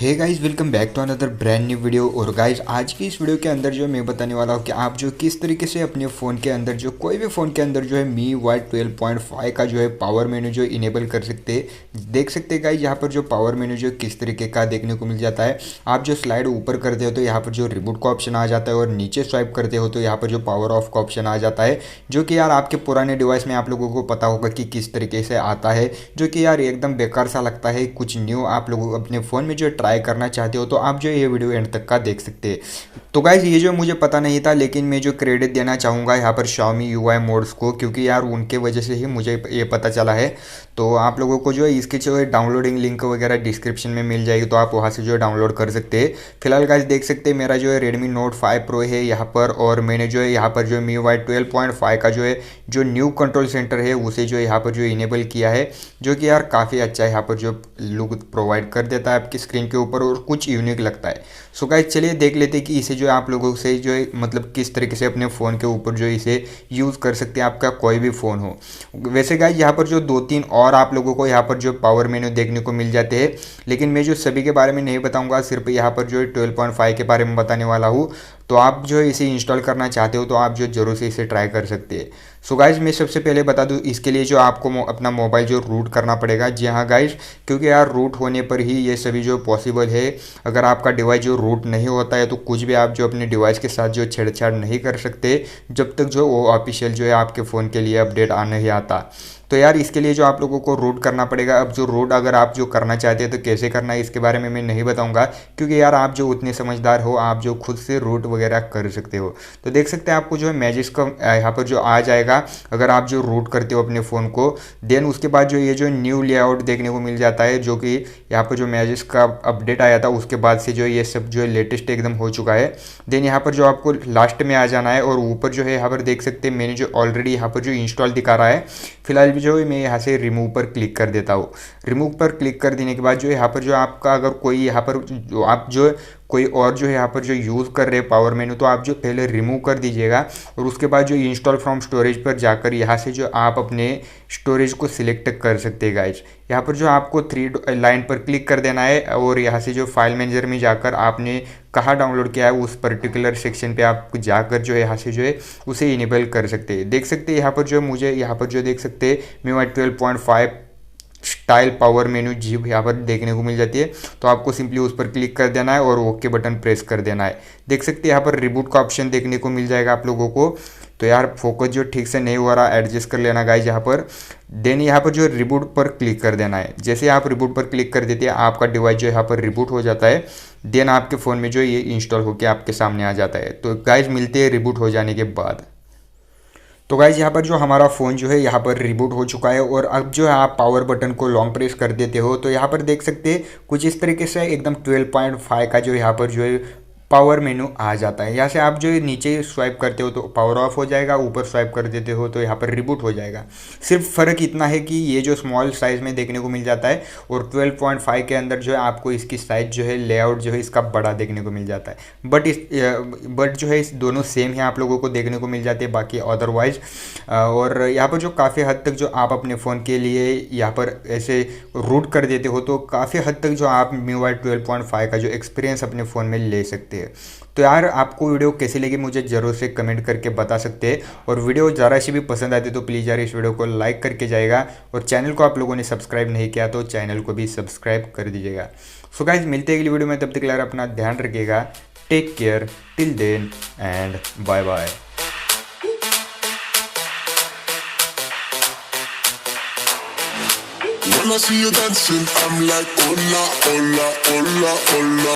Hey guys, welcome back to another brand new video. और guys, आज की इस वीडियो के अंदर जो मैं बताने वाला हूँ कि आप जो किस तरीके से अपने फ़ोन के अंदर जो कोई भी फ़ोन के अंदर जो है MIUI 12.5 का जो है पावर मेन्यू जो इनेबल कर सकते हैं। देख सकते हैं गाइस, यहाँ पर जो पावर मेन्यू जो किस तरीके का देखने को मिल जाता है। आप जो स्लाइड ऊपर करते हो तो यहाँ पर जो रिबूट का ऑप्शन आ जाता है, और नीचे स्वाइप करते हो तो यहाँ पर जो पावर ऑफ का ऑप्शन आ जाता है, जो कि यार आपके पुराने डिवाइस में आप लोगों को पता होगा कि किस तरीके से आता है, जो कि यार एकदम बेकार सा लगता है। कुछ न्यू आप लोग अपने फ़ोन में जो ट्राई करना चाहते हो तो आप जो ये वीडियो एंड तक का देख सकते हैं। तो गाइज, ये जो मुझे पता नहीं था, लेकिन मैं जो क्रेडिट देना चाहूँगा यहाँ पर Xiaomi UI मोड्स को, क्योंकि यार उनके वजह से ही मुझे ये पता चला है। तो आप लोगों को जो है इसकी जो है डाउनलोडिंग लिंक वगैरह डिस्क्रिप्शन में मिल जाएगी, तो आप वहाँ से जो है डाउनलोड कर सकते हैं। फिलहाल गाइज देख सकते हैं मेरा जो है Redmi Note 5 Pro है यहाँ पर, और मैंने जो है यहाँ पर जो MIUI 12.5 का जो है जो न्यू कंट्रोल सेंटर है उसे जो है यहाँ पर जो इनेबल किया है, जो कि यार काफ़ी अच्छा है। यहाँ पर जो लुक प्रोवाइड कर देता है आपकी स्क्रीन के ऊपर, और कुछ यूनिक लगता है। सो गाइज, चलिए देख लेते हैं कि इसे जो है आप लोगों से जो है मतलब किस तरीके से अपने फ़ोन के ऊपर जो इसे यूज़ कर सकते हैं, आपका कोई भी फ़ोन हो। वैसे गाइज, यहाँ पर जो 2-3 और आप लोगों को यहाँ पर जो पावर मेन्यू देखने को मिल जाते हैं, लेकिन मैं जो सभी के बारे में नहीं बताऊंगा, सिर्फ यहाँ पर जो है 12.5 के बारे में बताने वाला हूँ। तो आप जो है इसे इंस्टॉल करना चाहते हो तो आप जो ज़रूर से इसे ट्राई कर सकते हैं। सो गाइज, मैं सबसे पहले बता दूं, इसके लिए जो आपको अपना मोबाइल जो रूट करना पड़ेगा। जी हाँ गाइज, क्योंकि यार रूट होने पर ही ये सभी जो पॉसिबल है। अगर आपका डिवाइस जो रूट नहीं होता है तो कुछ भी आप जो अपने डिवाइस के साथ जो छेड़छाड़ नहीं कर सकते, जब तक जो वो ऑफिशियल जो है आपके फ़ोन के लिए अपडेट आ नहीं आता। तो यार इसके लिए जो आप लोगों को रूट करना पड़ेगा। अब जो रूट अगर आप जो करना चाहते हैं तो कैसे करना है इसके बारे में मैं नहीं बताऊंगा, क्योंकि यार आप जो उतने समझदार हो, आप जो खुद से रूट वगैरह कर सकते हो। तो देख सकते हैं आपको जो है मैजिक का यहाँ पर जो आ जाएगा अगर आप जो रूट करते हो अपने फ़ोन को। देन उसके बाद जो ये जो न्यू लेआउट देखने को मिल जाता है, जो कि यहाँ पर जो मैजिक का अपडेट आया था उसके बाद से जो ये सब जो है लेटेस्ट एकदम हो चुका है। देन यहाँ पर जो आपको लास्ट में आ जाना है, और ऊपर जो है यहाँ पर देख सकते हैं मैंने जो ऑलरेडी यहाँ पर जो इंस्टॉल दिखा रहा है। फिलहाल जो है मैं यहाँ से रिमूव पर क्लिक कर देता हूँ। रिमूव पर क्लिक कर देने के बाद जो है यहाँ पर जो आपका अगर कोई यहाँ पर जो आप जो कोई और जो है यहाँ पर जो यूज़ कर रहे हैं पावर मेन्यू, तो आप जो पहले रिमूव कर दीजिएगा, और उसके बाद जो इंस्टॉल फ्रॉम स्टोरेज पर जाकर यहाँ से जो आप अपने स्टोरेज को सिलेक्ट कर सकते हैं गाइज। यहाँ पर जो आपको 3 लाइन पर क्लिक कर देना है, और यहाँ से जो फाइल मैनेजर में जाकर आपने कहाँ डाउनलोड किया है उस पर्टिकुलर सेक्शन पे आप जाकर जो है यहाँ से जो है उसे इनेबल कर सकते हैं। देख सकते हैं यहाँ पर जो मुझे यहाँ पर जो देख सकते हैं MIUI 12.5 स्टाइल पावर मेन्यू जी यहाँ पर देखने को मिल जाती है। तो आपको सिंपली उस पर क्लिक कर देना है और ओके बटन प्रेस कर देना है। देख सकते हैं यहाँ पर रिबूट का ऑप्शन देखने को मिल जाएगा आप लोगों को। तो यार फोकस जो ठीक से नहीं हो रहा, एडजस्ट कर लेना गाइज यहाँ पर। देन यहाँ पर जो रिबूट पर क्लिक कर देना है। जैसे आप रिबूट पर क्लिक कर देते हैं, आपका डिवाइस जो यहाँ पर रिबूट हो जाता है। देन आपके फ़ोन में जो ये इंस्टॉल होकर आपके सामने आ जाता है। तो गाइज मिलते हैं रिबूट हो जाने के बाद। तो गाइज यहाँ पर जो हमारा फ़ोन जो है यहाँ पर रिबूट हो चुका है, और अब जो है आप पावर बटन को लॉन्ग प्रेस कर देते हो तो यहाँ पर देख सकते हैं कुछ इस तरीके से एकदम 12.5 का जो यहाँ पर जो है पावर मेनू आ जाता है। यहाँ से आप जो है नीचे स्वाइप करते हो तो पावर ऑफ हो जाएगा, ऊपर स्वाइप कर देते हो तो यहाँ पर रिबूट हो जाएगा। सिर्फ फ़र्क इतना है कि ये जो स्मॉल साइज़ में देखने को मिल जाता है, और 12.5 के अंदर जो है आपको इसकी साइज़ जो है लेआउट जो है इसका बड़ा देखने को मिल जाता है। बट जो है इस दोनों सेम है आप लोगों को देखने को मिल जाते हैं बाकी अदरवाइज। और यहाँ पर जो काफ़ी हद तक जो आप अपने फ़ोन के लिए यहाँ पर ऐसे रूट कर देते हो, तो काफ़ी हद तक जो आप MIUI 12.5 का जो एक्सपीरियंस अपने फ़ोन में ले सकते हैं। तो यार आपको वीडियो कैसी लगी मुझे ज़रूर से कमेंट करके बता सकते हैं, और वीडियो ज़रा सी भी पसंद आती तो प्लीज़ यार इस वीडियो को लाइक करके जाएगा, और चैनल को आप लोगों ने सब्सक्राइब नहीं किया तो चैनल को भी सब्सक्राइब कर दीजिएगा। सो गाइस, मिलते हैं अगली वीडियो में, तब तक यार अपना ध्यान रखिएगा। Take care till then and bye bye. When I see you dancing, I'm like, hola, hola, hola, hola.